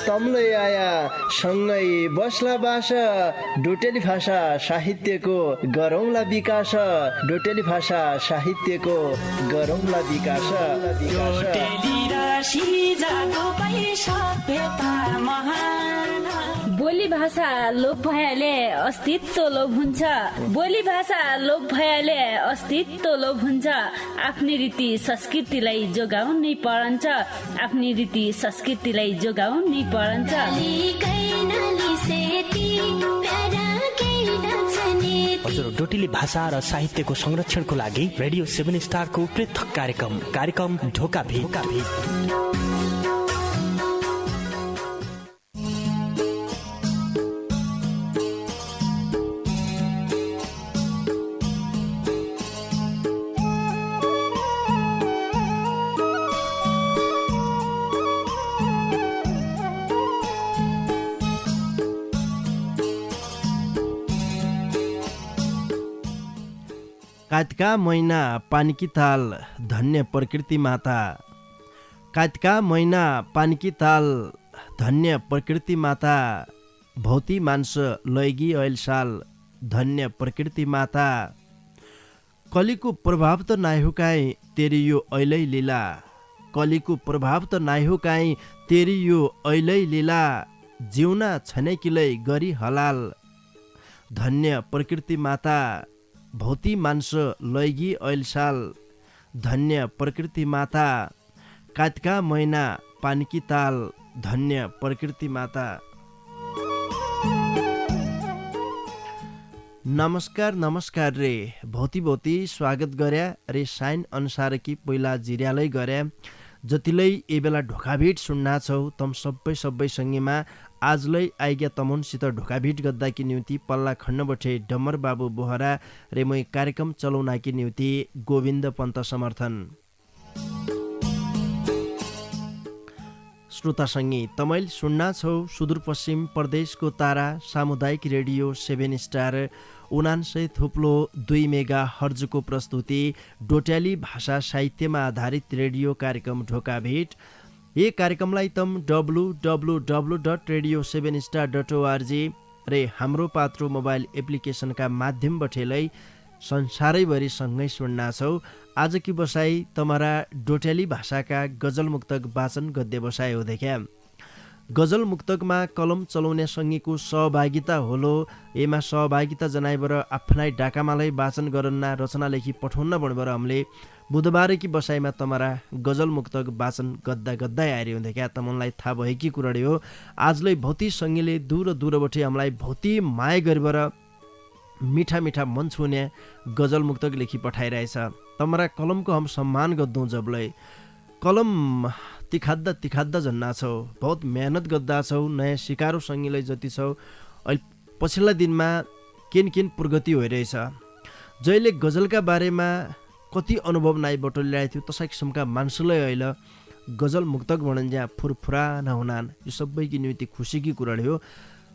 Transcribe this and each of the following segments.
तम्लै आया सँगै बस्ला बास डोटेली भाषा साहित्यको गरौँला विकास डोटेली भाषा साहित्यको गरौँला विकास बोली भाषा लोप भएले अस्तित्व लोप हुन्छ बोली भाषा लोप भएले अस्तित्व लोप हुन्छ आफ्नै रीति संस्कृतिलाई जोगाउनै पर्छ आफ्नै रीति संस्कृतिलाई जोगाउनै पर्छ हजुर डोटेली भाषा र साहित्यको संरक्षणको लागि रेडियो 7 स्टारको पृथक कार्यक्रम ढोका भेट कातका महिना पानीकी ताल धन्य प्रकृति माता कातका महिना पानीकी ताल धन्य प्रकृति माता भौती मान्छ लैगी ऐल साल धन्य प्रकृति माता कलीको प्रभाव त नाइहुकाई तेरी यो ऐलै लीला कलीको प्रभाव त नाइहुकाई तेरी यो ऐलै लीला जिउना छनेकिलै गरी हलाल धन्य प्रकृति माता भौती मान्छ लैगी ऐलसाल धन्य प्रकृति माता कातका महिना पानीकी ताल धन्य प्रकृति माता। नमस्कार रे भौती स्वागत गर्या रे साइन अनुसार कि पहिला जिर्यालै गर्या जतिलै ए बेला ढोकाभिट सुन्ना छौ तम सबै सँगैमा आजलै आइग्या तमनसित ढोकाभिट गद्दाकी निम्ति पल्ला खण्डबठे डम्बर बाबु बोहरा रे मै कार्यक्रम चलाउनाकी निम्ति गोविन्द पन्त समर्थन श्रोतासँगै तमैल सुन्ना छौ सुदूरपश्चिम प्रदेशको तारा सामुदायिक रेडियो 7 स्टार 99.2 मेगा हर्जको प्रस्तुति डोट्याली भाषा साहित्यमा आधारित रेडियो कार्यक्रम ढोकाभिट यी कार्यक्रमलाई तम www.radio7star.org रे हाम्रो पात्रो मोबाइल एप्लिकेसनका माध्यमबाटै संसारैभरि सँगै सुन्ना छौ। आजकी बसाई तमरा डोट्याली भाषाका गजल मुक्तक वाचन गद्य बसाइ हो देख्या गजल मुक्तकमा कलम चलाउने सङ्गीको सहभागिता होलो एमा सहभागिता जनाइबर आफ्नै डाकामालाई वाचन गरन्ना रचना लेखी पठाउन बढ्बर हामीले बुधबार की बसाइमा तमरा गजल मुक्तक वाचन गद्दा आएर हुँदै क्या तमनलाई थाहा भएकी कुराडे हो आजलाई भौती सङ्गीले दूरबटे हामीलाई भौती माया गरेर मिठा मन छुने गजल मुक्तक लेखी पठाइरहेछ तमरा कलमको हम सम्मान गद्दौँ जबलाई कलम तिखाद्दा जन्ना छौ बहुत मेहनत गद्दा छौ नयाँ सिकारो सङ्गीलाई जति छौ अहिले पछिल्ला दिनमा किन प्रगति भइरहेछ जहिले गजलका बारेमा कति अनुभव नाइ बटोलिरहेको थियो तसै किसिमका मान्छेलाई अहिले गजल मुक्तक भनन् जहाँ फुरफुरा नहुनान् यो सबैकी निम्ति खुसीकी कुरा हो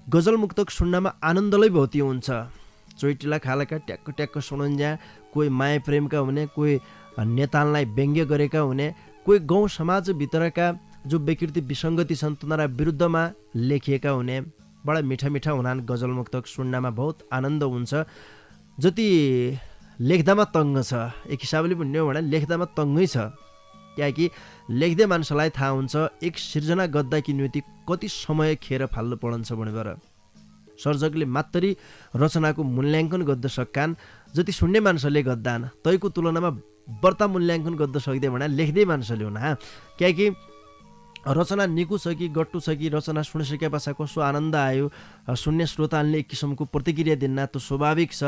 गजल मुक्तक सुन्नमा आनन्दलै भौती हुन्छ चोइटिला खालका ट्याक्क सुनन् जहाँ कोही माया प्रेमका हुने कोही नेतालाई व्यङ्ग्य गरेका हुने कोही गाउँ समाजभित्रका जो विकृति विसङ्गति छन् तिनीहरा विरुद्धमा लेखिएका हुने बडा मिठा हुनान् गजल मुक्तक सुन्नमा बहुत आनन्द हुन्छ जति लेख्दामा तङ्ग छ एक हिसाबले भन्ने हो भने लेख्दामा तङ्गै छ किनकि लेख्दै मान्छेलाई थाहा हुन्छ एक सिर्जना गद्दाकी निम्ति कति समय खेर फाल्नु पर्छ भनेर सर्जकले मात्रै रचनाको मूल्याङ्कन गद्द सक्कान् जति सुन्ने मान्छेले गद्दान तैको तुलनामा बढ्ता मूल्याङ्कन गद्द सक्दै भने लेख्दै मान्छेले हुन किनकि रचना निकु छ कि गट्टु छ कि रचना सुनिसके पछाडि कस्तो आनन्द आयो सुन्ने श्रोताले एक किसिमको प्रतिक्रिया दिन त स्वाभाविक छ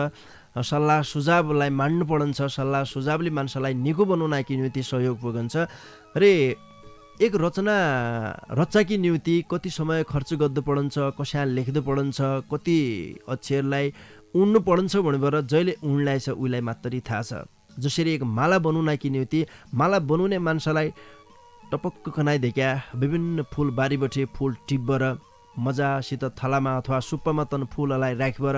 सल्लाह सुझावलाई मान्नु पर्छ सल्लाह सुझावले मान्छेलाई निको बनाउनकी निम्ति सहयोग पुग्छ रे एक रचाकी निम्ति कति समय खर्च गर्नु पर्छ कसै लेख्नु पर्छ कति अक्षरलाई उड्नु पर्छ भनेर जहिले उड्लाई छ उलाई मात्रै थाहा छ जसरी एक माला बनाउनकी निम्ति माला बनाउने मान्छेलाई टपक्क कनाइ देख्या विभिन्न फूल बारीबटे फूल टिप्बर मजासित थलामा अथवा सुप्पामा तन फूललाई राखिबर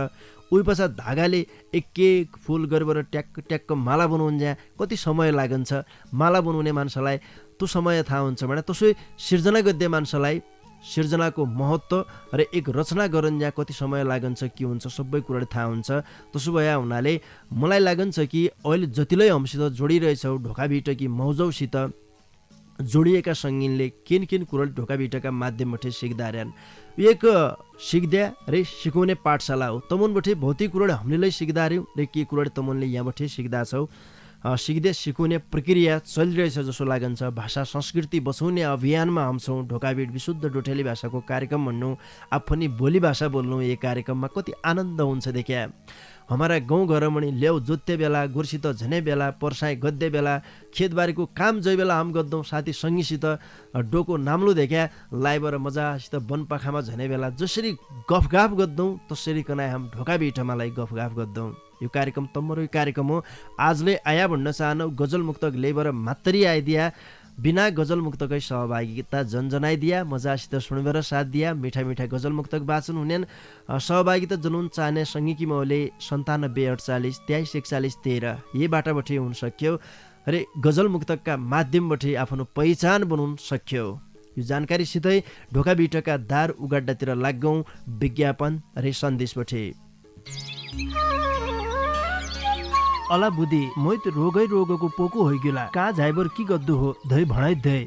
उही पछाडि धागाले एक फूल गरेर ट्याक्क माला बनाउन जा कति समय लागन्छ माला बनाउने मान्छेलाई त्यो समय थाहा हुन्छ भने त्यसै सिर्जना गद्य मान्छेलाई सिर्जनाको महत्त्व र एक रचना गरन्जा कति समय लागन्छ के हुन्छ सबै कुरा थाहा हुन्छ। त्यसो भए हुनाले मलाई लागन्छ कि अहिले जतिलाई हमसित जोडिरहेछौ ढोकाभिटकी मौजौसित जोडिएका सङ्गीनले किन कुरा ढोकाभिटका माध्यमबाट सिक्दा रहन्। एक सिक्दा रे सिकाउने पाठशाला हो। तमुनबाट भौतिक कुरा हामीले सिक्दा रह्यौँ र के कुरा तमुनले यहाँबाट सिक्दा छौ। सिक्दै सिकाउने प्रक्रिया चलिरहेछ जसो लागन्छ। भाषा संस्कृति बचाउने अभियानमा हम छौँ। ढोकाभिट विशुद्ध डोटेली भाषाको कार्यक्रम भन्नु आफनी बोली भाषा बोल्नु यो कार्यक्रममा कति आनन्द हुन्छ देखिया। हमारा गाउँघरमा ल्याउ जोत्ते बेला गोर्सित झने बेला पर्साई गद्दे बेला खेतबारीको काम जै बेला हम गद्दौँ साथी सङ्गीसित डोको नाम्लो देख्या लाइबर मजासित वनपाखामा झने बेला जसरी गफगाफ गद्दौँ तसरी कनाइ हम ढोकाभिटमालाई गफगाफ गद्दौँ। यो कार्यक्रम तम्मरो कार्यक्रम हो। आजले आया भन्न चाहनौ गजल मुक्तक लेबर मात्रै आइदिया बिना गजल मुक्तकै सहभागिता जनजनाइदिया मजासित सुनेर साथ दिया मिठा मिठा गजल मुक्तक वाचन हुनेन सहभागिता जनाउन चाहने सङ्गीकी मौले 9748 2341 13 यही बाटाबाट हुन सक्यो र गजल मुक्तकका माध्यमबाट आफ्नो पहिचान बनाउन सक्यो। यो जानकारीसितै ढोकाभिटका दार उगाड्डातिर लाग्गौँ विज्ञापन र सन्देशबाट। अला बुद्धि मोइत रोगै रोगको पोको होइगेला कहाँ झाइबर की गद्दु हो धै भणाइ धै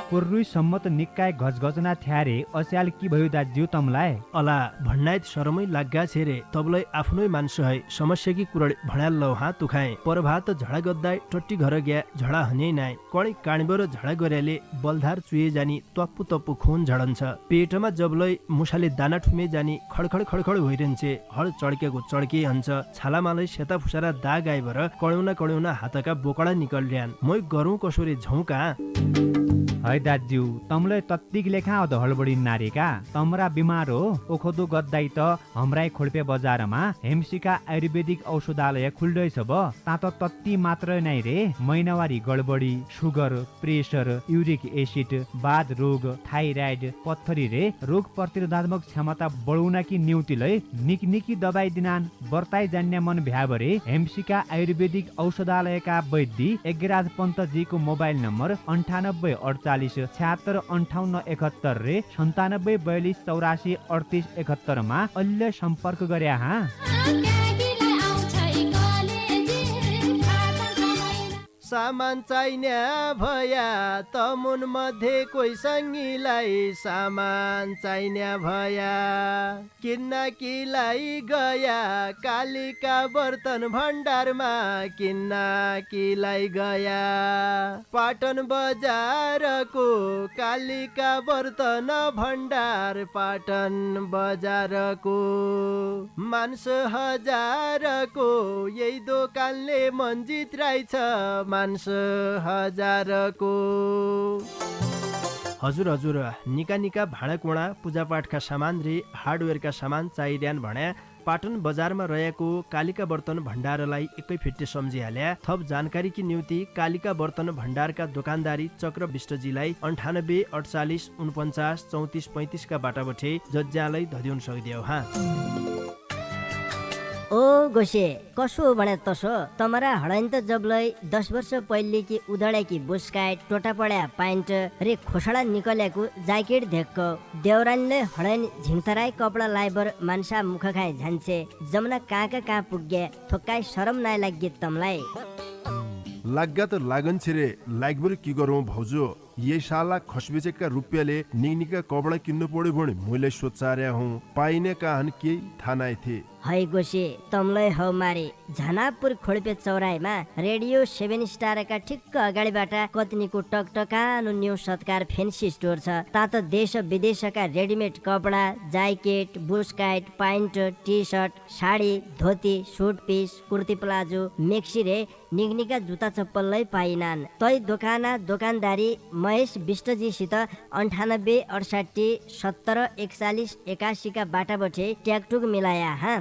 पुर्रुई सम्मत निकाय गजगजना थ्यारे अस्याल की भयो दाज्यू तमलाई अला भन्नाइत शरमै लाग्गा छेरे तबलाई आफ्नै मान्छे है समस्या की कुरा भणाल लौ हात तुखाए परभात झडा गद्दाई टट्टी घर गया झडा हने नाइ कणी काणीबर झडा गर्याले बलधार चुए जानी तप्पु तप्पु खून झडन्छ पेटमा जबलाई मुसाले दाना ठुमे जानी खडखड खडखड भइरहन्छे हड चड्केको चड्के हन्छ छालामालै सेता फुसारा दाग आइबर कड्याउना हातका बोकडा निकल्ड्यान मै गरौँ कसोरे झौका है दाज्यू तमलाई तत्तिक लेखा अध हडबडी नारेका तमरा बिमार हो ओखदो गद्दाई त हमराई खोल्पे बजारमा हेमसिका आयुर्वेदिक औषधालय खुल्दैछ ब ता त तत्ति मात्र नै रे महिनावारी गडबडी सुगर प्रेसर युरिक एसिड बाध रोग थाइराइड पत्थरी रे रोग प्रतिरोधात्मक क्षमता बढाउन कि न्युतिलै निकनिकी दबाई दिनान बर्ताई जान्ने मन भ्याबरे हेमसिका आयुर्वेदिक औषधालयका वैद्य एगराज पन्तजीको मोबाइल नम्बर 9848 76 58 71 रे 97 42 84 38 71 मा अहिले सम्पर्क गरे हा। सामान चाहिने भया तमुन मध्ये कोही सङ्गीलाई सामान चाहिने भया किन्न किलाई गया कालिका बर्तन भण्डारमा किन्न किलाई गया पाटन बजारको कालिका बर्तन भण्डार पाटन बजारको मान्छ हजारको यही दोकानले मन्जित रहेछ मान्छ हजारको। हजुर निका भाँडाकुँडा पूजापाठका सामान रे हार्डवेयरका सामान चाहिरहन भने पाटन बजारमा रहेको कालिका बर्तन भण्डारलाई एकै फिट्टे सम्झिहाल्या। थप जानकारीकी निम्ति कालिका बर्तन भण्डारका दोकानदारी चक्र विष्टजीलाई 98 48 49 34 35 का बाटाबठे जज्जालाई धदिउन सक्दियौ हा। ओ गोसे कसो बने तसो तमरा हडाइन त जबलै 10 वर्ष पहिले कि उदडेकी बुस्काइट टोटा पड्या प्यान्ट रे खोसडा निकलेको ज्याकेट धेक्क देउरानले हडाइन झिङथराई कपडा लाइबर मान्छा मुख खाए झान्छे जमुना कहाँ पुग्गे थोक्काइ शरम नाइ लाग्गे तमलाई लाग्गा त लागन छिरे लागबर की गरौँ भाउजू ये साला खसबेचेका रुपियाँले निका कपडा किन्नु पर्यो भने मैले सोचार्या हुँ पाइने काहन केही थाहा नाइ थिए। है गोसे तमलै हौ मारे झनापुर खोल्पे चौराहीमा रेडियो 7 स्टारका ठिक्क अगाडिबाट कतनीको टकटकानो न्यू सत्कार फेन्सी स्टोर छ। ता त देश विदेशका रेडिमेड कपडा ज्याकेट बुस्काइट pant T shirt sari dhoti suit piece kurti palazzo maxi रे निगनिका जुत्ता चप्पललाई पाइनान्। तै दोकानदारी महेश विष्टजीसित 98 68 70 41 81 का बाटाबठे ट्याकटुक मिलाया हा।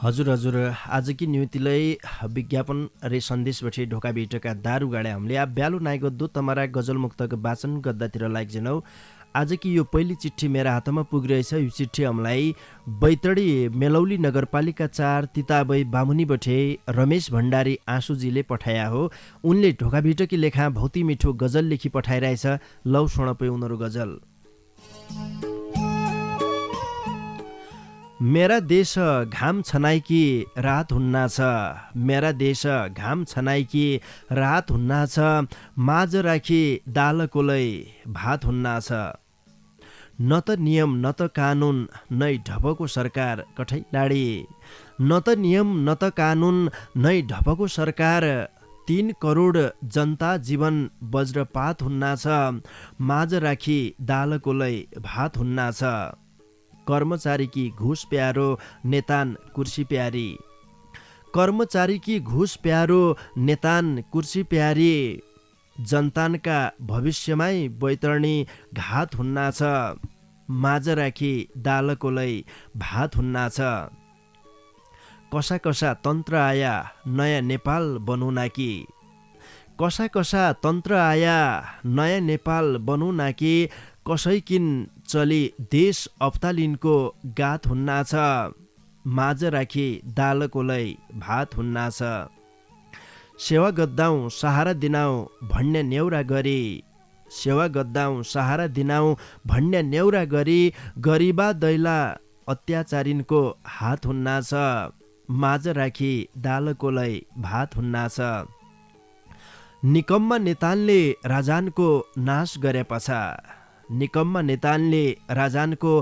हजुर आजकी न्युतिलाई विज्ञापन रे सन्देशबाट ढोकाभिटका दारू गाडे हामीले आ ब्यालो नाइ गद्दो तमारा गजल मुक्तक वाचन गद्दातिर लाग्जेनौ। आज कि यो पहिली चिठी मेरा हातमा पुगिरहेछ। यो चिठी हामीलाई बैतडी मेलौली नगरपालिका 4 तिताबै बामुनी बठे रमेश भण्डारी आँसुजीले पठाया हो। उनले ढोकाभिटकी लेखा भौती मिठो गजल लेखी पठाइरहेछ। लौ सुनपै उनीहरू गजल। मेरा देश घाम छनाइकी रात हुन्ना छ, मेरा देश घाम छनाइकी रात हुन्ना छ, माझ राखी दाल कोलै भात हुन्ना छ। न त नियम न त कानुन नै ढपको सरकार कठै लाडी, न त नियम न त कानुन नै ढपको सरकार, 3 करोड जनता जीवन वज्रपात हुन्ना छ, माझ राखी दाल कोलै भात हुन्ना छ। कर्मचारी की घुस प्यारो नेतान कुर्सी प्यारी, कर्मचारी की घुस प्यारो नेतान कुर्सी प्यारी, जनतानका भविष्यमै बैतरणी घात हुन्ना छ, माझ राखी दाल कोलै भात हुन्ना छ। कसा कसा तन्त्र आया नयाँ नेपाल बनाउना कि, कसा कसा तन्त्र आया नयाँ नेपाल बनाउना कि, कसैकिन चली देश अफ्तालिनको गात हुन्ना छ, माझ राखी दाल कोलै भात हुन्ना छ। सेवा गद्दाउँ सहारा दिनाऊ भन्ने न्यौरा गरी, सेवा गद्दाउँ सहारा दिनाऊ भन्ने न्यौरा गरी, गरिबा दैला अत्याचारिनको हात हुन्ना छ, माझ राखी दाल कोलै भात हुन्ना छ। निकम्मा नेतानले राजानको नाश गरे पछा, निकम्मा नेतानले राजानको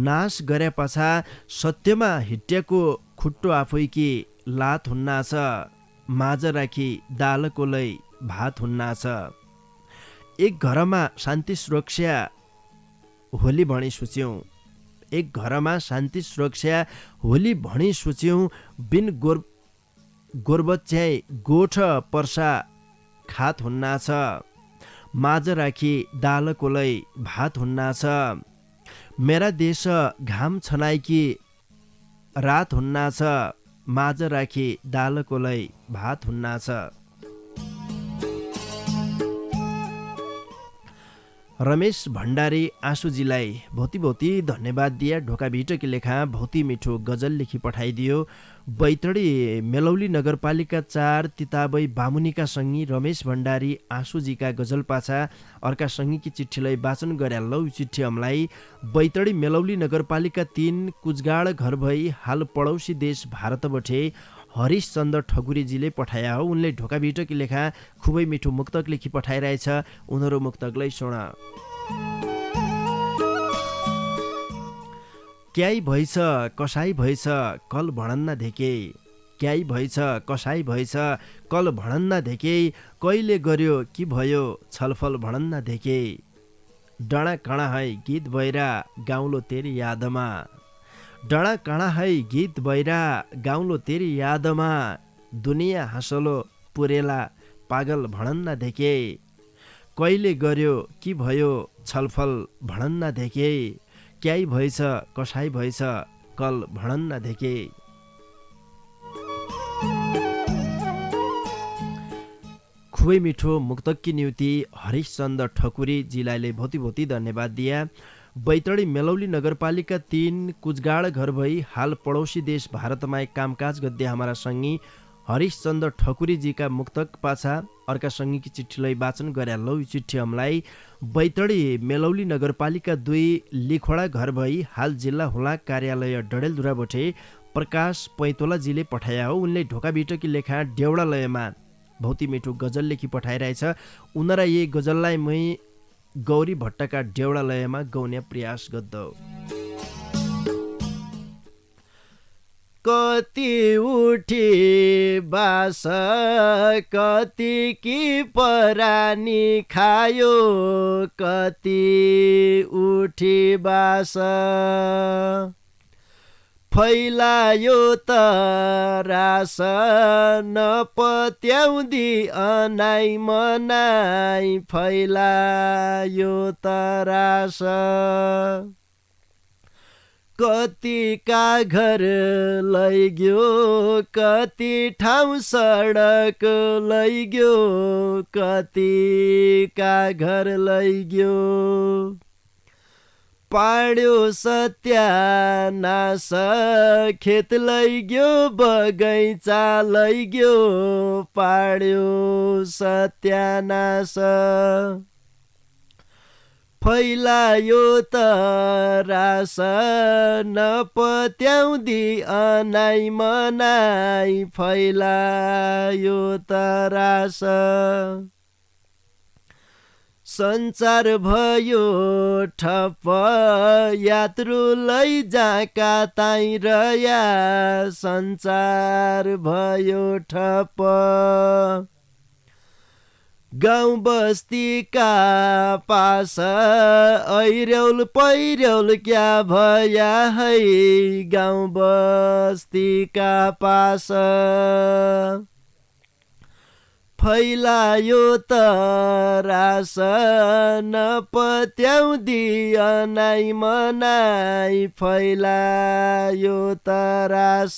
नाश गरे पछा, सत्यमा हिट्टेको खुट्टो आफैकी लात हुन्ना छ, माझ राखी दाल कोलै भात हुन्ना छ। एक घरमा शान्ति सुरक्षा होली भणी सोच्यौँ, एक घरमा शान्ति सुरक्षा होली भणी सोच्यौँ, बिन गोरबच्याई गोठ पर्सा खात हुन्ना छ, माझ राखी दाल कोलै भात हुन्ना छ। मेरा देश घाम छनाइकी रात हुन्ना छ, माझ राखी दाल कोलै भात हुन्ना छ। रमेश भण्डारी आँसुजीलाई भौती भौती धन्यवाद दिया। ढोकाभिटकी लेखा भौती मिठो गजल लेखी पठाइदियो। बैतडी मेलौली नगरपालिका 4 तिताबै बामुनीका सङ्गी रमेश भण्डारी आँसुजीका गजल पाछा अर्का सङ्गीकी चिठीलाई वाचन गरे। लौ चिठी हामीलाई बैतडी मेलौली नगरपालिका 3 कुचगाड घर भई हाल पडौसी देश भारत बठे हरिश चन्द्र ठकुरीजीले पठाया हो। उनले ढोकाभिटकी लेखा खुबै मिठो मुक्तक लेखी पठाइरहेछ। उनीहरू मुक्तकलाई सुन। क्याइ भइछ कसाई भइछ कल भणन्न धेके, क्याइ भइछ कसाई भइछ कल भणन्न धेके, कहिले गर्यो कि भयो छलफल भणन्न धेके, डाँडा काँडा है गीत भैरा गाउँलो तेरी यादमा, डाँडा काँडा है गीत भैरा गाउँलो तेरी यादमा, दुनियाँ हाँसलो पुरेला पागल भणन्न धेके, कहिले गर्यो कि भयो छलफल भणन्न धेके, क्याइ भइछ कसाई भइछ कल भणन्न धेके। खुबै मिठो मुक्तकी नियुति हरिशचन्द्र ठकुरीजीलाई भौती भौती धन्यवाद दिया। बैतडी मेलौली नगरपालिका 3 कुचगाड घर भई हाल पडौसी देश भारतमा एक कामकाज गद्दे हमारा सङ्गी हरिशचन्द्र ठकुरीजीका मुक्तक पाछा अर्का सङ्गीकी चिठीलाई वाचन गरे। लौ चिठी हामीलाई बैतडी मेलौली नगरपालिका 2 लिखोडा घर भई हाल जिल्ला हुलाक कार्यालय डडेलधुरा बठे प्रकाश पैतोलाजीले पठाया हो। उनले ढोकाभिटकी लेखा देउडालयमा भौती मिठो गजल लेखी पठाइरहेछ। उनरा यही गजललाई मै गौरी भट्टका देउडालयमा गाउने प्रयास गद्दौ। कति उठी बास कति की परानी खायो, कति उठी बास फैलायो त रास, नपत्याउँदी अनाइ मनाइ फैलायो त रास, कति का घर लैग्यो कति ठाउँ सडक लैग्यो, कति का घर लैग्यो, पाड्यो सत्यानाश खेत लैग्यो बगैँचा लैग्यो पाड्यो सत्यानाश फैलायो तरास नपत्याउँदी अनाइ मनाइ फैलायो तरास सञ्चार भयो ठप्प यात्रु लैजाका ताई रया सञ्चार भयो ठप्प गाउँ बस्तीका पास ऐर्याउल पैर्याउल क्या भया है गाउँ बस्तीका पास फैलायो तरास नपत्याउँदी अनाइ मनाइ फैलायो तरास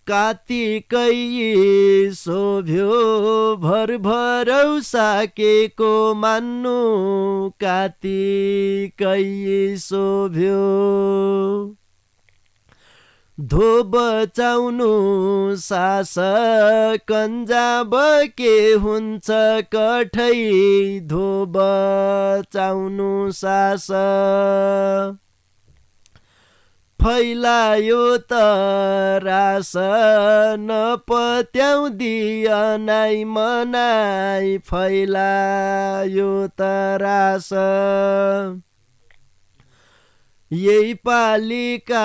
कातिकै शोभ्यो भरभरौ साकेको मान्नु कातिकै शोभ्यो धो बचाउनु सास कन्जाब के हुन्छ कठै धो बचाउनु सास फैलायो तरास नपत्याउँदी अनाइ मनाइ फैलायो तरास यही पालिका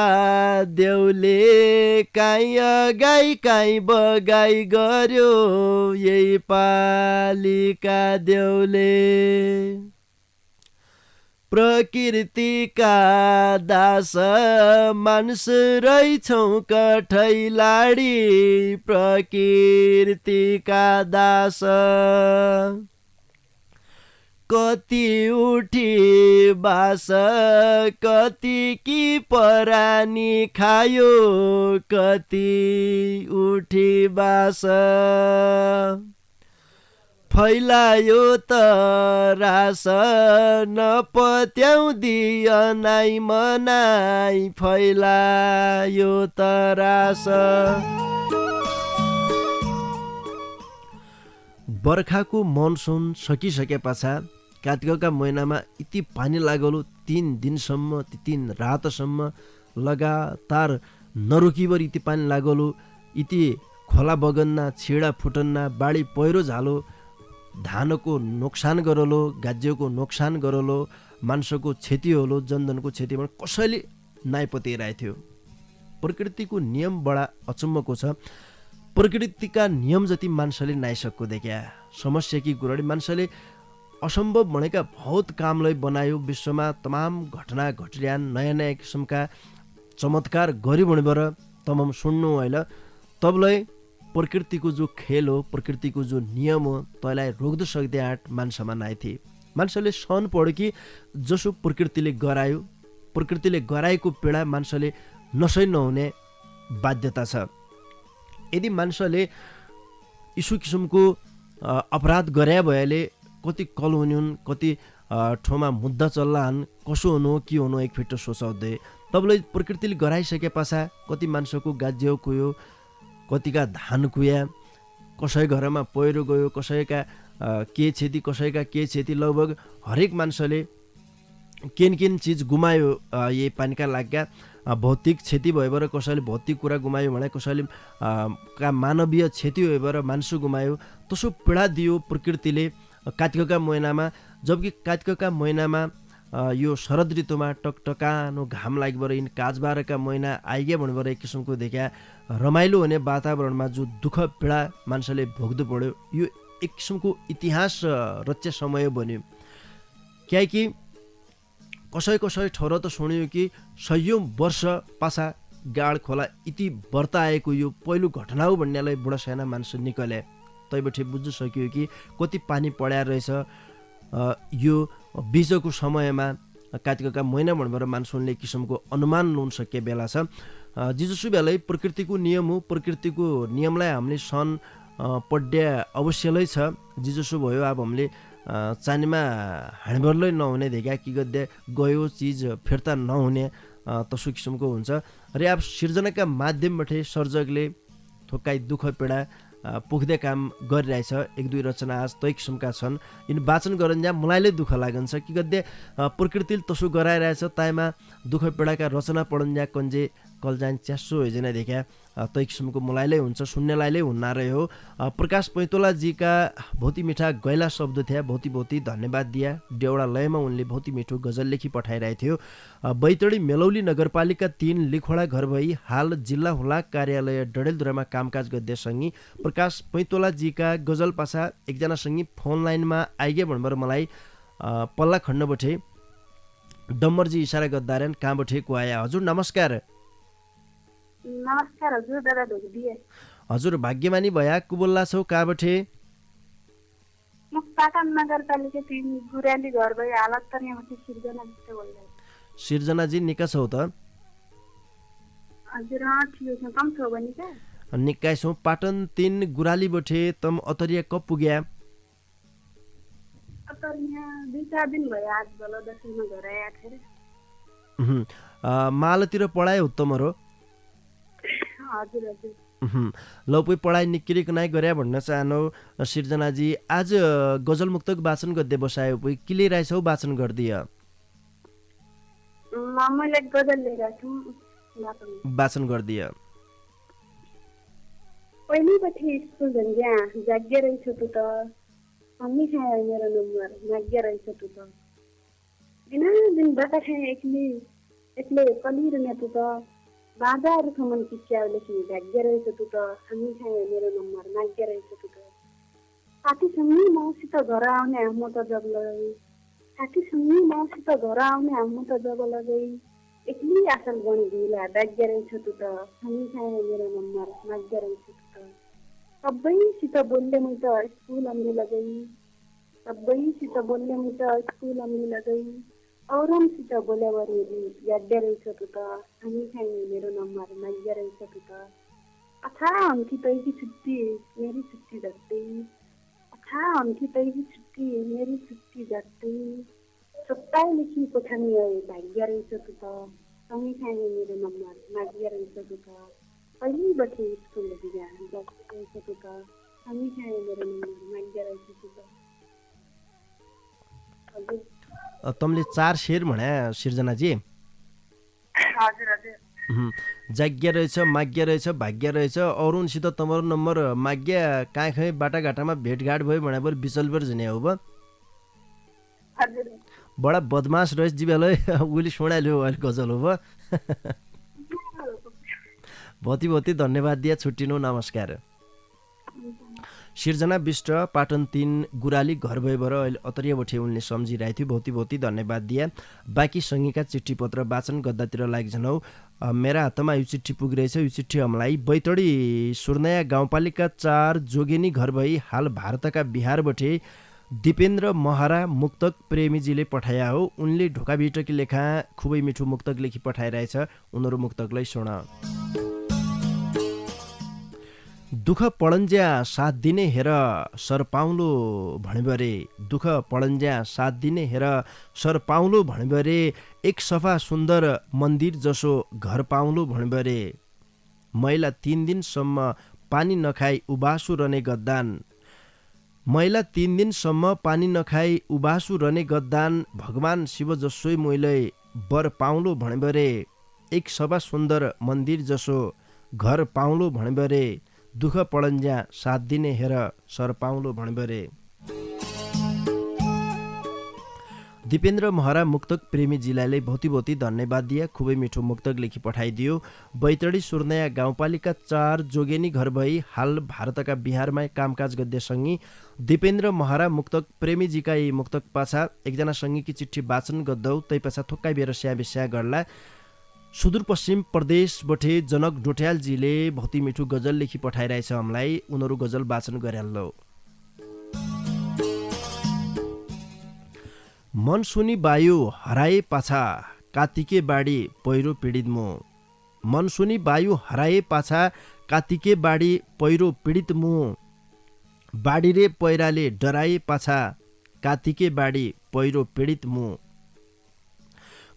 देउले काहीँ अगाइ काहीँ बगाई गर्यो यही पालिका देउले प्रकृतिका दास मानिस रहेछौँ कठै लाडी प्रकृतिका दास कति उठी बास कति कि परानी खायो कति उठी बास फैलायो तरास नपत्याउँदी अनाइ मनाइ फैलायो तरास बर्खाको मनसुन सकिसके पश्चात कार्तिकका महिनामा यति पानी लागलो 3 दिनसम्म 3 रातसम्म लगातार नरोकिबर यति पानी लागलो यति खोला बगन्ना छिडा फुटन्ना बाढी पहिरो झालो धानको नोक्सान गरलो गाज्यको नोक्सान गरलो मान्छेको क्षति होलो जनधनको क्षति कसैले नाइपतिरहेको थियो। प्रकृतिको नियम बडा अचम्मको छ। प्रकृतिका नियम जति मान्छेले नाइसक्को देख्या समस्या कि गुरडी मान्छेले असम्भव भनेका बहुत कामलाई बनायो विश्वमा तमाम घटना घटिरहन नयाँ नयाँ किसिमका चमत्कार गरी भनेर तमाम सुन्नु हैन तबलाई प्रकृतिको जो खेल हो प्रकृतिको जो नियम हो तैलाई रोक्द सक्दै आँट मान्छेमा नाइ थिए। मान्छेले सहन पढ्यो कि जसो प्रकृतिले गरायो प्रकृतिले गराएको पीडा मान्छेले नसहन नहुने बाध्यता छ। यदि मान्छेले इसु किसिमको अपराध गरे भएले कति कल हुन् कति ठाउँमा मुद्दा चल्लान् कसो हुनु के हुनु एक फिट सोचाउँदै तबले प्रकृतिले गराइसके पछा कति मान्छेको गाज्य कुयो कतिका धान कुया कसै घरमा पहिरो गयो कसैका के क्षति कसैका के क्षति लगभग हरेक मान्छेले किन चीज गुमायो यही पानीका लाग्गा भौतिक क्षति भएर कसैले भौतिक कुरा गुमायो भने कसैले का मानवीय क्षति भएर मान्छे गुमायो तसो पीडा दियो प्रकृतिले कार्तिकका महिनामा। जबकि कार्तिकका महिनामा यो शरद ऋतुमा टकटकानो घाम लागेर यिन काजबारका महिना आइगे भनेर एक किसिमको देखा रमाइलो हुने वातावरणमा जो दुःख पीडा मान्छेले भोग्दो पर्यो यो एक किसिमको इतिहास रच्य समय बन्यो। कियाकि कसै ठाउँ त सुन्यो कि 100औं वर्ष पाछा गाड खोला यति बढ्ता आएको यो पहिलो घटना हो भन्नेलाई बुढा साना मान्छे निकले तैबठे बुझ्न सक्यो कि कति पानी पड्या रहेछ यो बीजको समयमा कार्तिकका महिना भनेर मान्छेले किसिमको अनुमान लाउन सके बेला छ। जिजसु बेलै प्रकृतिको नियम हो प्रकृतिको नियमलाई हामीले सहन पड्या अवश्यलै छ। जिजसु भयो अब हामीले चानीमा हाणबर्लै नहुने देखा कि गद्दे गयो चिज फिर्ता नहुने तसो किसिमको हुन्छ र अब सिर्जनाका माध्यमबाट सर्जकले थोकाइ दुःख पीडा पुग्दै काम गरिरहेछ। एक दुई रचना आज तै किसिमका छन्। यिनी वाचन गरन्जा मुलाइले दुःख लागन्छ कि गद्दे प्रकृतिले तसो गराइरहेछ ताइमा दुःख पीडाका रचना पढन्जा कन्जे कलजान च्यासो हेजेना देखा तै किसिमको मुलाइले हुन्छ सुन्नेलाइले हुन्न रहे हो। प्रकाश पैतोलाजीका भौती मिठा गैला शब्द थिए भौती भौती धन्यवाद दिया। डेउडा लयमा उनले भौती मिठो गजल लेखी पठाइरहेको थियो। बैतडी मेलौली नगरपालिका 3 लिखोडा घर भई हाल जिल्ला हुलाक कार्यालय डडेलधुरामा कामकाज गर्दैसँगै प्रकाश पैतोलाजीका गजल पासा एकजना सँगै फोन लाइनमा आइगे भन्बर मलाई पल्ला खण्ड बठे डम्बरजी इसारा गद्दारेन कहाँ बठे को आया। हजुर नमस्कार। नमस्कार हजुर दादा ढोकदिए। हजुर भाग्यमानी भया को बोल्ला छौ कहाँ बठे? म पाटन नगरपालिका 3 गुराली घर भई हालत तर्यापछि सिर्जना बिष्ट बोल्दै। सिर्जनाजी निका छौ त? हजुर ठिक छ कम छौ भने का? निकाय छौ। पाटन 3 गुराली बठे तम अतरिया कब पुग्या? अतरिया 2-4 दिन भयो आज बल दशैंमा घर आया थिए। मालतिर पढाइ हो तमरो? हजुर हजुर। लौ पुई पढाइ निक्किरिक नाइ गर्या भन्न चाहनु सिर्जनाजी। आज गजल मुक्तक वाचन गर्दै बसायो पुई किले राइछौ वाचन गर्दिय? मैले गजल लेखेको छु वाचन गर्दिय। पहिलेपछि स्कुल झन्ज्या जाग्य रहेछ तु त मम्मी खाए मेरो नम्बर भाग्य रहेछ तु त दिन दिन बता खाए एक्लै कलिरने तु त बाजाहरू सम्म किच्याउलेखि भाग्य रहेछ तु त हामी खाए मेरो नम्बर भाग्य रहेछ तु त साथीसँगै मसित घर आउने म त जब लगाई साथीसँगै मसित घर आउने म त जब लगाई एक्लै आसल बनी ढिला भाग्य रहेछ तु त हामी खाए मेरो नम्बर भाग्य रहेछ तु त सबैसित बोल्ने म त स्कुल अम्ली लगाई सबैसित बोल्ने म त स्कुल अम्ली लगाई औरमसित बोल्यावरी याड्य रहेछ तु त हामी खाए मेरो नम्बर भाग्य रहेछ तु त अथा हमकी तैकी छुट्टी मेरी छुट्टी जस्तै अथा हमकी तैकी छुट्टी मेरी छुट्टी जस्तै सप्ताह लेखी कोठानी आए भाग्य रहेछ तु त हामी खाए मेरो नम्बर भाग्य रहेछ तु त पहिली बठे स्कुल दिया रहेछ तु त हामी खाए मेरो नम्बर भाग्य रहेछ तु त। तमले 4 शेर भन्या सिर्जनाजी? हजुर हजुर। जाग्य रहेछ माग्य रहेछ भाग्य रहेछ अरुणसित तमरो नम्बर माग्य कहाँ खै बाटाघाटामा भेटघाट भयो भनेर बिचलबर जने हो ब? हजुर। बडा बदमास रहेछ जिबेलै उले सुनाइल्यो अहिले गजल हो ब? भति भति धन्यवाद दिया छुट्टिनु नमस्कार। सिर्जना बिष्ट पाटन 3 गुराली घर भएबर अहिले अतरिया बठे उनले सम्झिरहेको थियो। भौती भौती धन्यवाद दिया। बाँकी सँगीका चिठी पत्र वाचन गर्दातिर लाग्छनौ। मेरा हातमा यो चिठी पुगिरहेछ। यो चिठी हमलाई बैतडी सुर्नया गाउँपालिका 4 जोगेनी घर भई हाल भारतका बिहार बठे दिपेन्द्र महारा मुक्तक प्रेमीजीले पठाया हो। उनले ढोका बिटकी लेखा खुबै मिठो मुक्तक लेखी पठाइरहेछ। उनीहरू मुक्तकलाई सुन। दुःख पढन्ज्या साथ दिने हेर सर पाउलो भणबरे दुःख पढन्ज्या साथ दिने हेर सर पाउलो भणबरे एक सफा सुन्दर मन्दिर जसो घर पाउलो भणबरे महिला 3 दिनसम्म पानी नखाई उबासु रहने गद्दान महिला 3 दिनसम्म पानी नखाई उबासु रहने गद्दान भगवान शिव जसोई मैले बर पाउलो भणबरे एक सफा सुन्दर मन्दिर जसो घर पाउलो भणबरे दुःख पढन्ज्या साथ दिने हेर सर पाउलो भणबरे। दिपेन्द्र महरा मुक्तक प्रेमीजीलाई भौती भौती धन्यवाद दिया। खुबै मिठो मुक्तक लेखी पठाइदियो। बैतडी सुर्नया गाउँपालिका 4 जोगेनी घर भई हाल भारतका बिहारमा कामकाज गर्दैसँगै दिपेन्द्र महरा मुक्तक प्रेमीजीका यी मुक्तक पाछा एकजना सङ्गीकी चिठी वाचन गर्दौ तै पाछा थोक्काइ बेर स्या गर्ला। सुदूरपश्चिम प्रदेशबठे जनक डोट्यालजीले भौती मिठो गजल लेखी पठाइरहेछ हामीलाई। उनीहरू गजल वाचन गरिहाल्लो। मनसुनी वायु हराए पाछा कातिके बाडी पहिरो पीडित मु मनसुनी वायु हराए पाछा कातिके बाडी पहिरो पीडित मु बाडी रे पहिराले डराए पाछा कातिके बाढी पहिरो पीडित मुँ।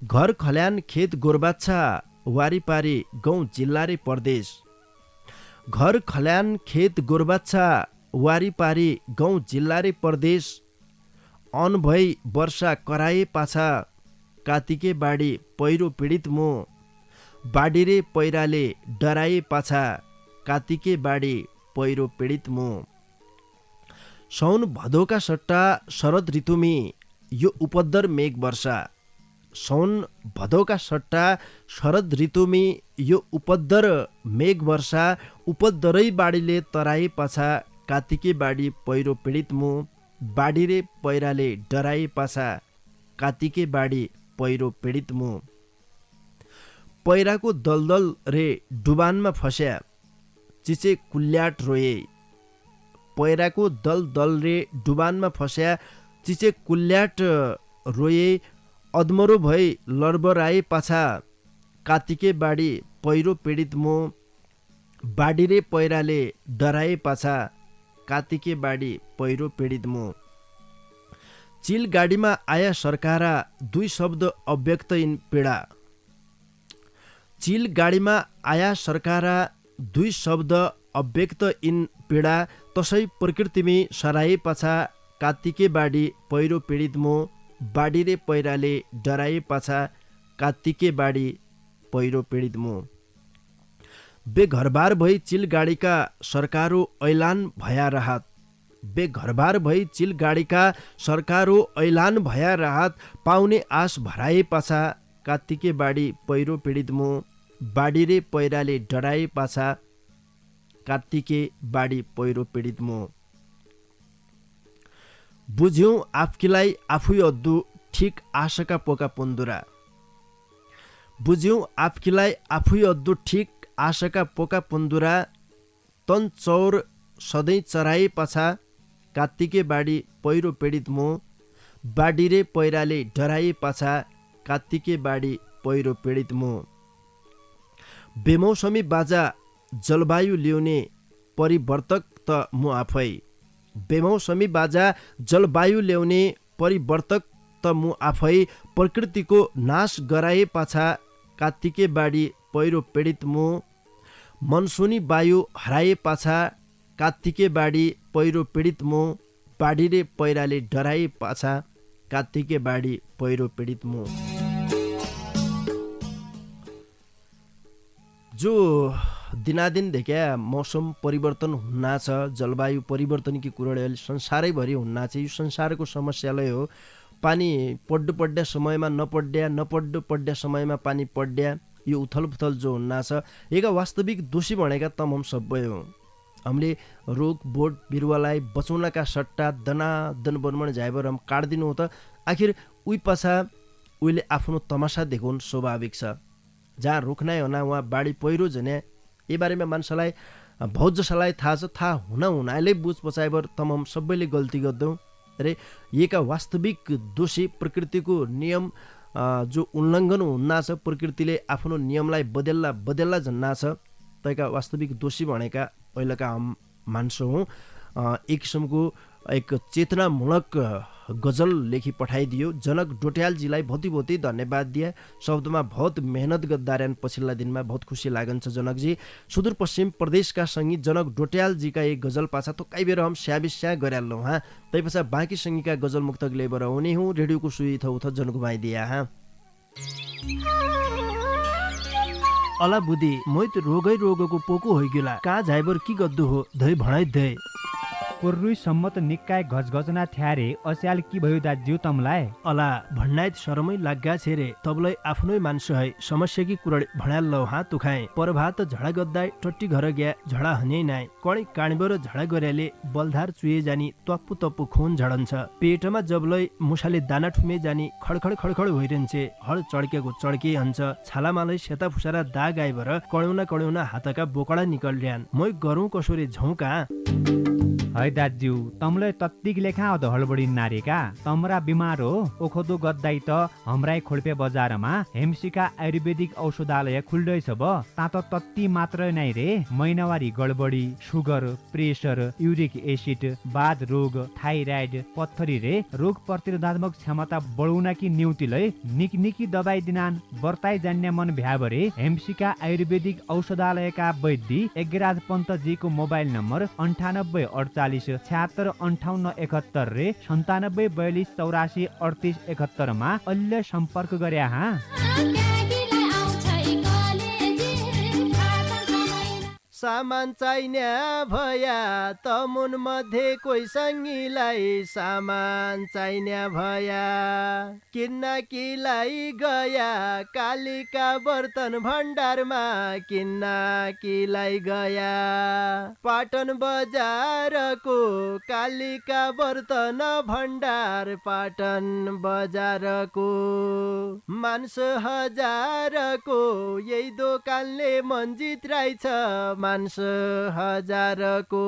घर खल्यान खेत गोरबाच्छा वारिपारी गाउँ जिल्ला रे प्रदेश। घर खल्यान खेत गोरबाच्छा वारिपारी गाउँ जिल्ला रे प्रदेश। अन भई वर्षा कराए पाछा कातिके बाढी पहिरो पीडित मुँ। बाढी रे पहिराले डराए पाछा कातिके बाढी पहिरो पीडित मुँ। साउन भदौका सट्टा शरद ऋतुमी यो उपद्दर मेघ वर्षा। साउन भदौका सट्टा शरद ऋतुमी यो उपद्दर मेघ वर्षा। उपद्दरै बाढीले तराए पाछा कातिके बाढी पहिरो पीडित मुँ। बाढी रे पहिराले डराए पाछा कातिके बाढी पहिरो पीडित मुँ। पहिराको दलदल रे डुबानमा फस्या चिचे कुल्याट रोए। पहिराको दलदल रे डुबानमा फस्या चिचे कुल्याट रोए। अदमरो भई लरबराए पाछा कातिके बाढी पहिरो पीडित मुँ। बाढी रे पहिराले डराए पाछा कातिके बाढी पहिरो पीडित मुँ। चिल गाडीमा आया सरकारा दुई शब्द अव्यक्त इन पीडा। चिल गाडीमा आया सरकारा दुई शब्द अव्यक्त इन पीडा। तसै प्रकृतिमी सराए पाछा कातिके बाढी पहिरो पीडित मुँ। बाढी रे पहिराले डराए पाछा कातिके बाढी पहिरो पीडित मुँ। बेघरबार भई चिल गाडीका सरकारो ऐलान भया राहत। बेघरबार भई चिल गाडीका सरकारो ऐलान भया राहत। पाउने आश भराए पाछा कातिके बाढी पहिरो पीडित मुँ। बाढी रे पहिराले डराए पाछा कातिके बाढी पहिरो पीडित मुँ। बुझ्यौँ आफ्कीलाई आफै अद्दु ठिक आशका पोका पुन्दुरा। बुझ्यौँ आफ्कीलाई आफै अद्दु ठिक आशका पोका पुन्दुरा। तन चौर सधैँ चराए पाछा कातिके बाढी पहिरो पीडित मुँ। बाढी रे पहिराले डराए पाछा कातिके बाढी पहिरो पीडित मुँ। बेमौसमी बाजा जलवायु ल्याउने परिवर्तक त म आफै। बेमौसमी बाजा जलवायु ल्याउने परिवर्तक त म आफै। प्रकृतिको नाश गराए पाछा कातिके बाढी पहिरो पीडित मुँ। मनसुनी वायु हराए पाछा कातिके बाढी पहिरो पीडित मुँ। बाढी रे पहिराले डराए पाछा कातिके बाढी पहिरो पीडित मुँ। जो दिनादिन देखा मौसम परिवर्तन हुन्ना छ, जलवायु परिवर्तनकी कुराले अहिले संसारैभरि हुन्ना छ। यो संसारको समस्यालाई हो। पानी पड्या समयमा नपड्या समयमा पानी पड्या, यो उथलपुथल जो हुन्ना छ। एका वास्तविक दोषी भनेका तम हम सबै हो। हामीले रोग बोट बिरुवालाई बचाउनका सट्टा दनादन बनमन झाइबर हम काट्दिनु हो त आखिर उही पाछा उहिले आफ्नो तमासा देखाउनु स्वाभाविक छ। जहाँ रोक्नै हुना उहाँ बाढी पहिरो झन्या यी बारेमा मान्छेलाई बहुत जसलाई थाहा छ। थाहा हुनाले बुझ पछाइबर तम हम सबैले गल्ती गर्दौँ रे। एका वास्तविक दोषी प्रकृतिको नियम जो उल्लङ्घन हुन्ना छ, प्रकृतिले आफ्नो नियमलाई बदल्ला जन्ना छ, तैका वास्तविक दोषी भनेका पहिलाका हम मान्छौँ हौँ। एक किसिमको एक चेतनामूलक गजल लेखी पठाइदियो। जनक डोट्यालजीलाई भौती धन्यवाद दिए। शब्दमा बहुत मेहनत गद्दार्यान पछिल्ला दिनमा बहुत खुसी लागन्छ जनकजी। सुदूरपश्चिम प्रदेशका सङ्गीत जनक डोट्यालजीका एक गजल पाछा तो कई बेर हम स्याबिस्या गराल्लौँ हाँ। तै पछा बाँकी सङ्गीतका गजल मुक्तक लेबर हुने हूँ। रेडियोको सुई उथ जनकुमाइदिया हाँ। अला बुद्धि मोइत रोगै रोगको पोको होइगेला कहाँ झाइबर की गद्दु हो धै भणाइ धै। कोर्रुई सम्मत निकाय गजगजना थ्यारे अस्याल की भयो दाज्यू तमलाई। अला भन्नाइत शरमै लाग्गा छेरे तबलाई आफ्नै मान्छे है समस्या की कुरा भणाल लौ हाँ तुखाए। परभात झडा गद्दाई टट्टी घर गया झडा हन्याइ नाइ। कणी काणीबर झडा गर्याले बलधार चुए जानी तप्पु तप्पु खून झडन्छ। पेटमा जबलै मुसाले दाना ठुमे जानी खडखड होइरहन्छे। हड चड्केको चड्के हन्छ। छालामालै सेता फुसारा दाग आइबर कड्याउना हातका बोकडा निकल्ड्यान। मै गरौँ कसोरे झौका। है दाजु तमलाई तत्तिक लेखा अध हडबडी नारीका तमरा बिमार हो ओखदो गद्दाई त हमराई खोल्पे बजारमा हेमसिका आयुर्वेदिक औषधालय खुल्दैछ ब तात तत्ति मात्र नै रे महिनावारी गडबडी सुगर प्रेसर युरिक एसिड बाध रोग थाइराइड पत्थरी रे रोग प्रतिरोधात्मक क्षमता बढाउन कि न्युतिलै निकनिकी दबाई दिनान बर्ताई जान्ने मन भ्याबरे हेमसिका आयुर्वेदिक औषधालयका वैद्य एगराज पन्तजीको मोबाइल नम्बर 9848 76 58 71 रे 97 42 84 38 71 मा अहिले सम्पर्क गरे हा। सामान चाहिने भया तमुन मध्ये कोही सङ्गीलाई सामान चाहिने भया किन्न किलाई गया कालिका बर्तन भण्डारमा किन्न किलाई गया पाटन बजारको कालिका बर्तन भण्डार पाटन बजारको मान्छ हजारको यही दोकानले मन्जित रहेछ मान्छ हजारको।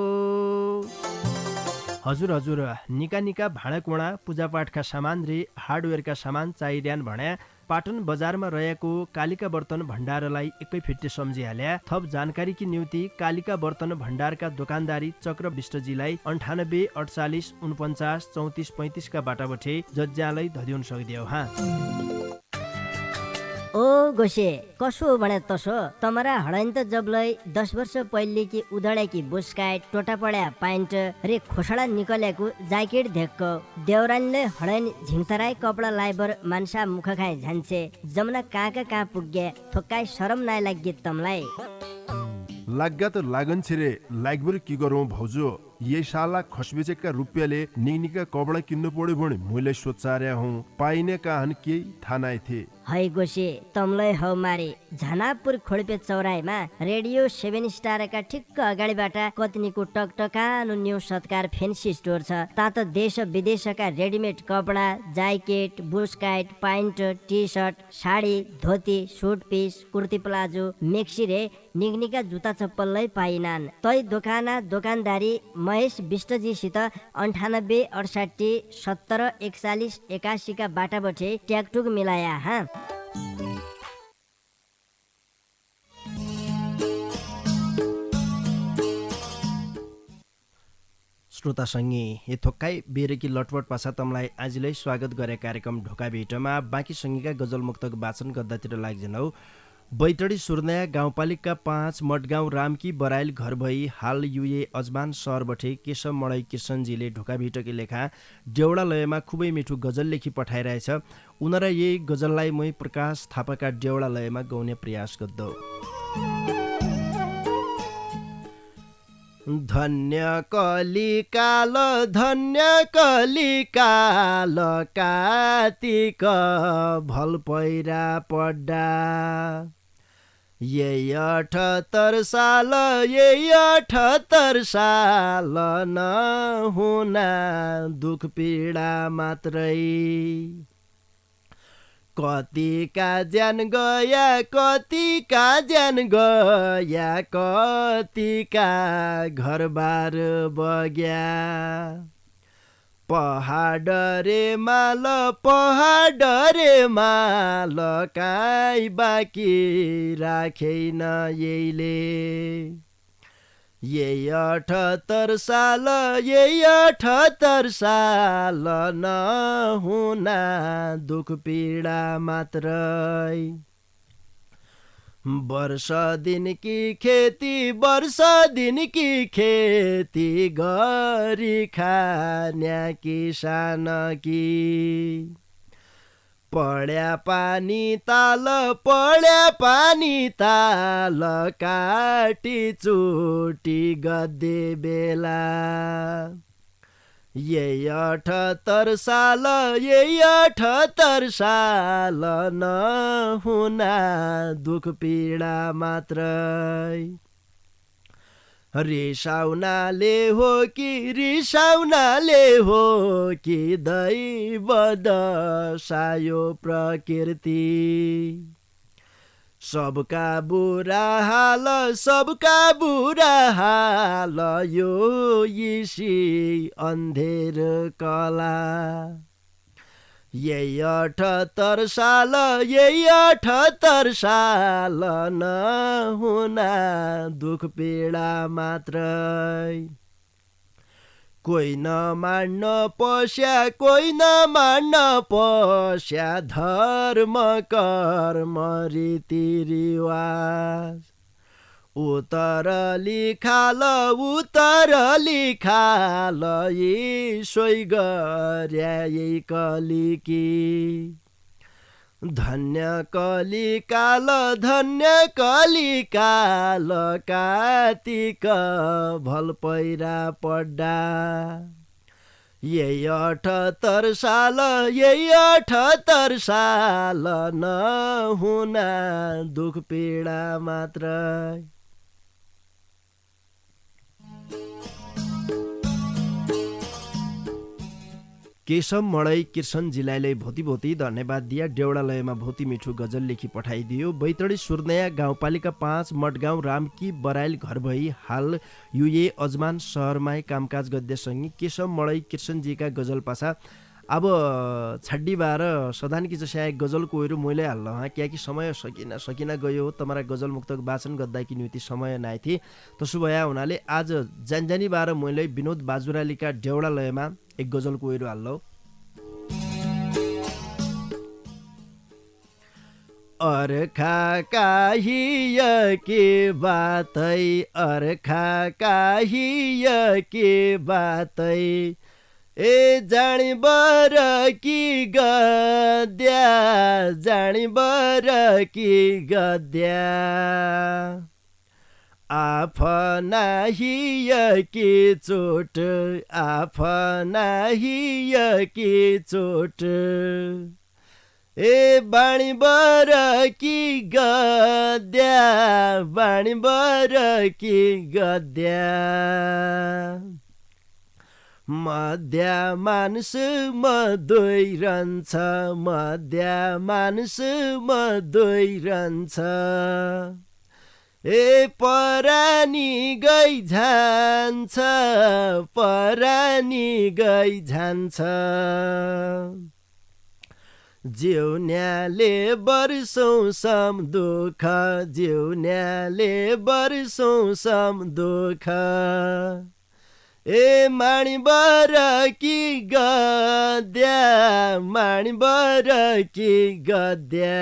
हजुर हजुर निका निका भाँडाकुँडा पूजापाठका सामान रे हार्डवेयरका सामान चाहिरहन भने पाटन बजारमा रहेको कालिका बर्तन भण्डारलाई एकै फिट्टे सम्झिहाल्या। थप जानकारी कि निम्ति कालिका बर्तन भण्डारका दोकानदारी चक्र विष्टजीलाई 98 48 49 34 35 का बाटाबठे जज्जालाई धदिउन सक्दियो हा। ओ गोसे कसो भने तसो तमरा हडाइन त जबलै 10 वर्ष पहिले कि उदडेकी बुस्काइट टोटा पड्या पाइन्ट रे खोसडा निकलेको ज्याकेट धेक्क देउरानीले हडाइन झिङतराई कपडा लाइबर मान्छा मुख खाए झान्छे जमुना कहाँ पुग्गे थोक्काइ शरम नाइ लागि तमलाई लाग्गा त लागन छिरे लागबर की गरौँ भाउजू ये साला खसबेचेका रुपियाँले निकनिका कपडा किन्नु पर्यो भने मैले सोचार्या हुँ पाइने काहन केही थाहा नाइ थे। है गोसे तमलै हौ मारे झानापुर खोल्पे चौराहीमा रेडियो 7 स्टारका ठिक्क अगाडिबाट कतिनीको टकटकानो न्यू सत्कार फेन्सी स्टोर छ। तात देश विदेशका रेडिमेड कपडा ज्याकेट बुस्काइट pant T shirt sari dhoti suit piece kurti palazzo maxi रे निगनिका जुत्ता चप्पलै पाइनान्। तै दोकानदारी महेश विष्टजीसित 98 68 70 41 81 का बाटाबठे ट्याकटुक मिलाया हा। श्रोता सङ्गी यथोक्काइ बेरेकी लटपट पासा तमलाई आजलाई स्वागत गरे कार्यक्रम ढोका भेटमा बाँकी सङ्गीका गजल मुक्तक वाचन गर्दातिर लाग्जनौ। बैतडी सुर्नया गाउँपालिका 5 मटगाउँ रामकी बराइल घर भई हाल युए अजमान सहरबठे केशव मडै किशनजीले ढोका भेटकी लेखा डेउडालयमा खुबै मिठो गजल लेखी पठाइरहेछ। उनरा यही गजललाई मै प्रकाश थापाका डेउडालयमा गाउने प्रयास गर्दौ। धन्य कलिकाल कार्तिक भल पहिरा पड्डा यही 78 साल नहुना दुख पीडा मात्रै कतिका ज्यान गया कतिका घरबार बग्या पहाड रे माल काई बाँकी राखेन यहीले यही 78 साल नहुना दुख पीडा मात्रै वर्ष दिन की खेती गरी खान्या किसान की पड्या पानी ताल काटी चुटी गद्दे बेला यही 78 साल नहुना दुख पीडा मात्रै रिसाउनाले हो कि दैव दशायो प्रकृति सबका बुरा हाल सबका बुरा हाल यो इसी अन्धेर कला यही 78 साल यही 78 साल नहुना दुख पीडा मात्रै कोही नमान्न पस्या कोही नमान्न पस्या धर्म कर्म रीतिरिवाज उत्तर लिखाल यी सोही गर्या यही कलिकी धन्य कलिकाल कार्तिक भल पहिरा पड्डा यही 78 साल नहुना दुख पीडा मात्रै केशव मडै कृष्णजीलाई भोती भोती धन्यवाद दिया डेउडालयमा भोती मिठो गजल लेखी पठाइदियो। बैतडी सुर्नया गाउँपालिका 5 मटगाउँ रामकी बराइल घर भई हाल युए अजमान सहरमाई कामकाज गद्यसँगै केशव मडै कृष्णजीका गजल पासा अब छड्डी बार सदानकी जस्या गजल कोइरो मैले हाल्ल हाँ क्या कि समय सकिन गयो तमरा गजल मुक्तक वाचन गद्दाकी निम्ति समय नाइ थिए तसो भया हुनाले आज जानजानी बार मैले विनोद बाजुरालीका डेउडालयमा एक गजल कोइरो हाल्लो। अर्खा काहिय के बातै अर्खा काहिय के बातै ए जानी बर कि गद्या जानी बर कि गद्या आफ्ना हिय कि चोट आफ्ना हिय कि चोट ए बाणी बर कि गद्या बाणी बर कि गद्या मध्या मानिस मधोइरहन्छ मध्या मानिस मधोइरहन्छ ए परानी गई जान्छ परानी गई जान्छ जिउन्याले वर्षौं सम दुःख जिउन्याले वर्षौं सम दुःख ए माणी बर कि गद्या माणी बर कि गद्या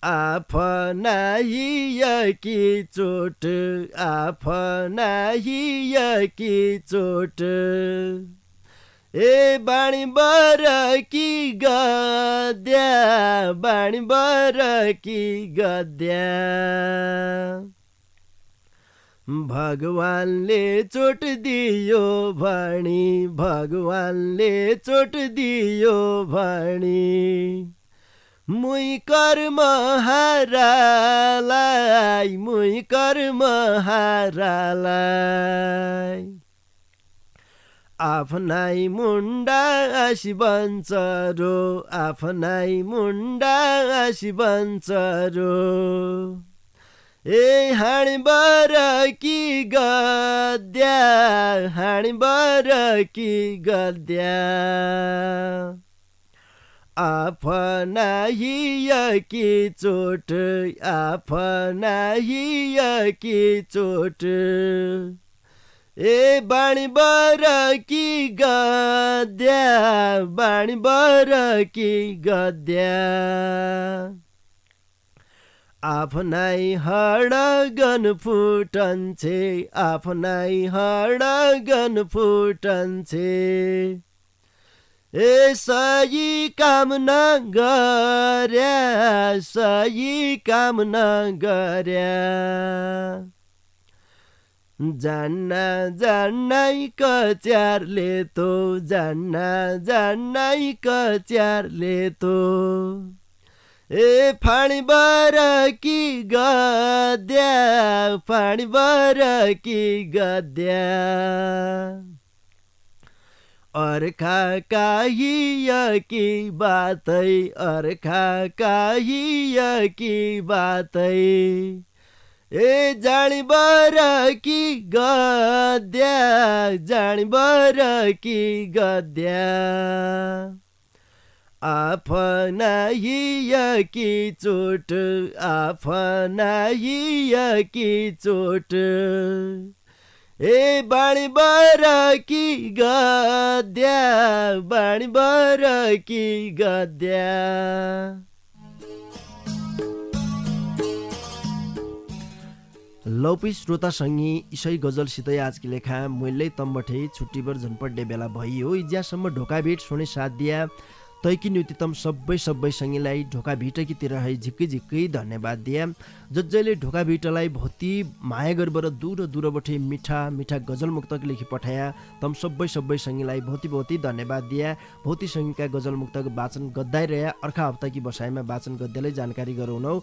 आफ्ना हिय कि चोट आफ्ना हिय कि चोट ए बाणी बर कि गद्या बाणी बर कि गद्या भगवानले चोट दियो भणी भगवानले चोट दियो भणी मुई कर्म हारालाई मुई कर्म हारालाई आफ्नै मुन्डा आसी बन्छ रो आफ्नै मुन्डा आसी बन्छ रो ए हाणी बर कि गद्या हाणी बर कि गद्या आफ्ना हिय कि चोट आफ्ना हिय कि चोट ए बाणी बर कि गद्या बाणी बर कि गद्या आफ्नै हडगन फुटन्छे आफ्नै हडगन फुटन्छे ए सही काम नगर्या सही काम नगर्या जान्ना जान्नै कच्यारले तो जान्ना जान्नै कच्यारले तो ए फाणी बर कि गद्या फाणी बर कि गद्या अर्खा काहियकी बातै अर्खा काहियकी बातै ए जानी बरकी गद्या जानी बरकी गद्या आफनाइयकी चोट आफनाइयकी चोट ए बाणी बरकी गद्या बाणी बरकी गद्या। लौपी श्रोता सङ्गी इसै गजलसितै आजकी लेखा मैले तम्बठे छुट्टीभर झन्पड्डे बेला भइयो इज्यासम्म ढोकाभेट सुने साथ दिया तैकी न्युतितम सबै सङ्गीलाई ढोका भिटकीतिर है झिक्कै झिक्कै धन्यवाद दिया जसले ढोका भिटलाई भौती माया गरेर दूरबठे मिठा मिठा गजल मुक्तक लेखी पठाया तम सबै सङ्गीलाई भौती धन्यवाद दिया भौती सङ्गीका गजल मुक्तक वाचन गद्दाइरहे अर्का हप्ताकी बसाइमा वाचन गद्दैलाई जानकारी गराउनौ।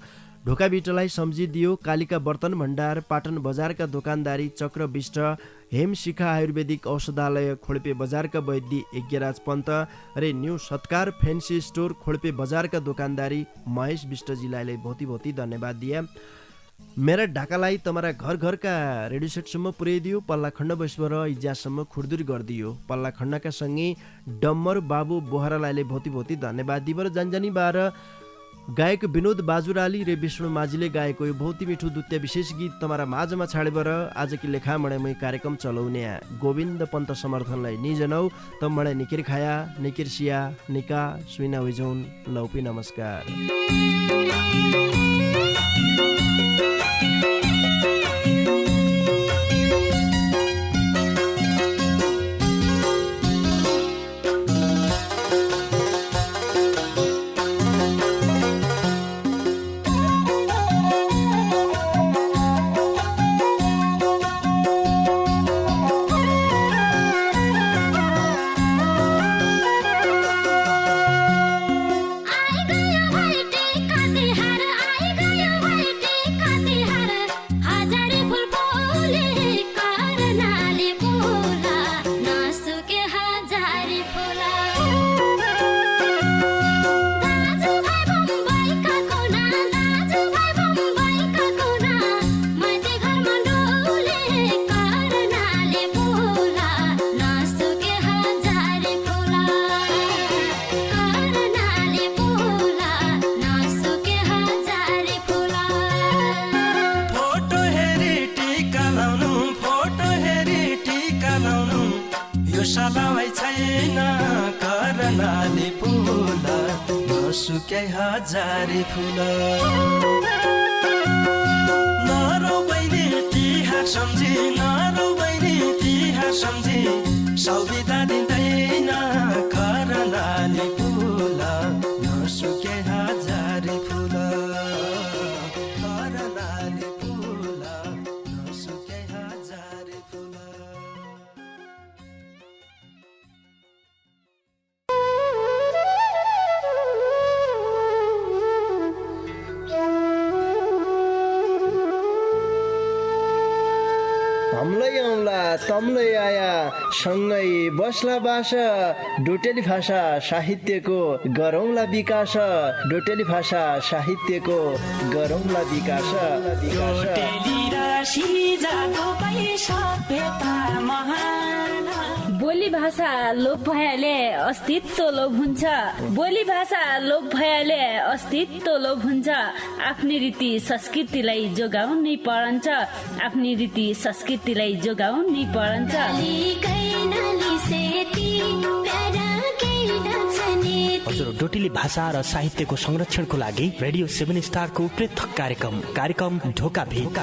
ढोका भिटलाई सम्झिदियो कालिका बर्तन भण्डार पाटन बजारका दोकानदारी चक्र विष्ट हेम शिखा आयुर्वेदिक औषधालय खोल्पे बजारका वैद्य यज्ञराज पन्त रे न्यू सत्कार फेन्सी स्टोर खोल्पे बजारका दोकानदारी महेश विष्टजीलाई भौती धन्यवाद दिया। मेरा ढाकालाई तमारा घरका रेडियो सेटसम्म पुर्याइदियो पल्ला खण्ड बस्वर इज्यासम्म खुर्दुरी गरिदियो पल्ला खण्डका सँगै डम्मर बाबु बोहरालाई भौती धन्यवाद दिएर जानजानी बार गायक विनोद बाजुराली रे विष्णु माझीले गाएको यो भौती मिठो दुत्य विशेष गीत तमारा माझमा छाडेबर आजकी लेखा मणेमै कार्यक्रम चलाउने गोविन्द पन्त समर्थनलाई निजनौ त मणे निकिर खाया निकिर सिया निका सुइना विजौन लौपी नमस्कार। सुकै हजारी फुल नरौ बहिनी तिहार सम्झी नरौ बहिनी तिहार सम्झी सौविधा दिँदैन करनाले फुल नसुकै हजारी फुल करनाले फुल नसुकै हजारी फुल। हमलाई आउँला तमलाई आया सँगै बस्ला बास डोटेली भाषा साहित्यको गरौँला विकास डोटेली भाषा साहित्यको गरौँला विकास। बोली भाषा लोप भएले अस्तित्व लोप हुन्छ बोली भाषा लोप भएले अस्तित्व लोप हुन्छ आफ्नै रीति संस्कृतिलाई जोगाउनै परन्छ आफ्नै रीति संस्कृतिलाई जोगाउनै परन्छ। हजुर डोटेली भाषा र साहित्यको संरक्षणको लागि रेडियो 7 स्टारको पृथक कार्यक्रम ढोका भेट।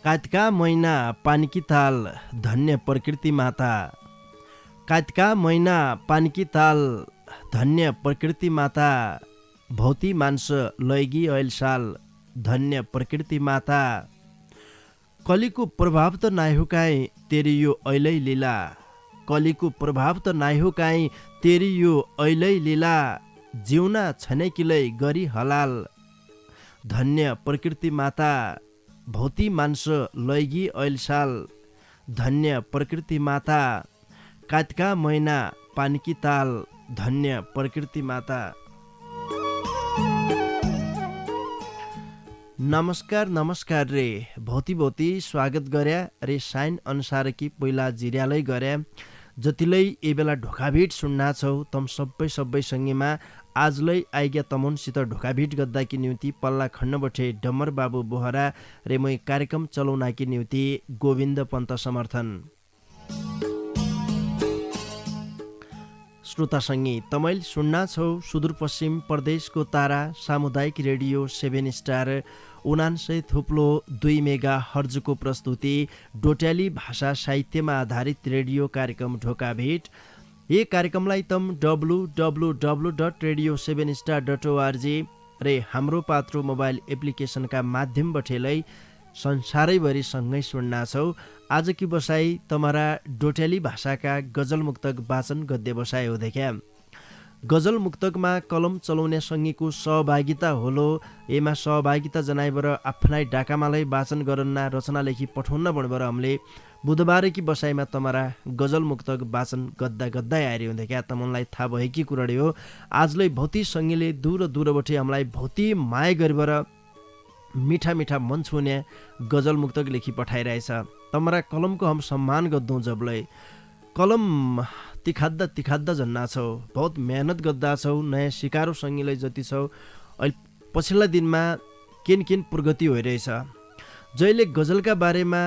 कातका महिना पानीकी ताल धन्य प्रकृति माता कातका महिना पानीकी ताल धन्य प्रकृति माता भौती मान्स लैगी ऐलसाल धन्य प्रकृति माता कलीको प्रभाव त नाइ हो काहीँ तेरी यो ऐलै लीला कलीको प्रभाव त नाइ हो काहीँ तेरी यो ऐलै लीला जिउना छनै किलै गरी हलाल धन्य प्रकृति माता भौती मान्स लैगी ऐलसाल धन्य प्रकृति माता कातका मैना पानकी ताल धन्य प्रकृति माता। नमस्कार रे भौती स्वागत गर्या रे साइन अनुसार कि पहिला जिर्यालै गर्या जतिलै ए बेला ढोकाभिट सुन्ना छौ तम सबै सँगैमा आजलै आइग्या तमनसित ढोकाभिट गद्दाकी निम्ति पल्ला खण्ड बठे डम्बर बाबु बोहरा रे मै कार्यक्रम चलाउनाकी निम्ति गोविन्द पन्त समर्थन श्रोतासँगै तमैल सुन्ना छौ सुदूरपश्चिम प्रदेशको तारा सामुदायिक रेडियो 7 स्टार 99.2 मेगा हर्जको प्रस्तुति डोट्याली भाषा साहित्यमा आधारित रेडियो कार्यक्रम ढोकाभेट। यी कार्यक्रमलाई तम www.radio7star.org रे हाम्रो पात्रो मोबाइल एप्लिकेसनका माध्यमबाट संसारैभरि सँगै सुन्ना छौ। आज की बसाई तमरा डोट्याली भाषाका गजल मुक्तक वाचन गद्य बसाइ हो देखा। गजल मुक्तकमा कलम चलाउने सङ्गीको सहभागिता होलो एमा सहभागिता जनाइबर आफ्नै डाकामालाई वाचन गरन्ना रचना लेखी पठाउन बढबर हमले बुधबार की बसाइमा तमरा गजल मुक्तक वाचन गद्दा आएर हुँदै क्या तमनलाई थाहा भएकी कुराडी हो। आजलै भौती सङ्गीले दूरबाट हामीलाई भौती माया गरिबर मिठा मन छुने गजल मुक्तक लेखी पठाइरहेछ। तमरा कलमको हम सम्मान गद्दौँ जबलै कलम तिखाद्दा जन्ना छौ बहुत मेहनत गद्दा छौ नयाँ सिकारो सङ्गीलाई जति छौ अहिले पछिल्ला दिनमा केन प्रगति भइरहेछ। जहिले गजलका बारेमा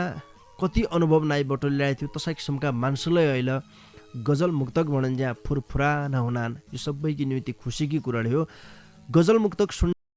कति अनुभव नाइ बटोलिरहेको थियो तसा किसिमका मान्छेलाई अहिले गजल मुक्तक भनन् जहाँ फुरफुरा नहुनान् यो सबैकी निम्ति खुसीकी कुरा हो। गजल मुक्तक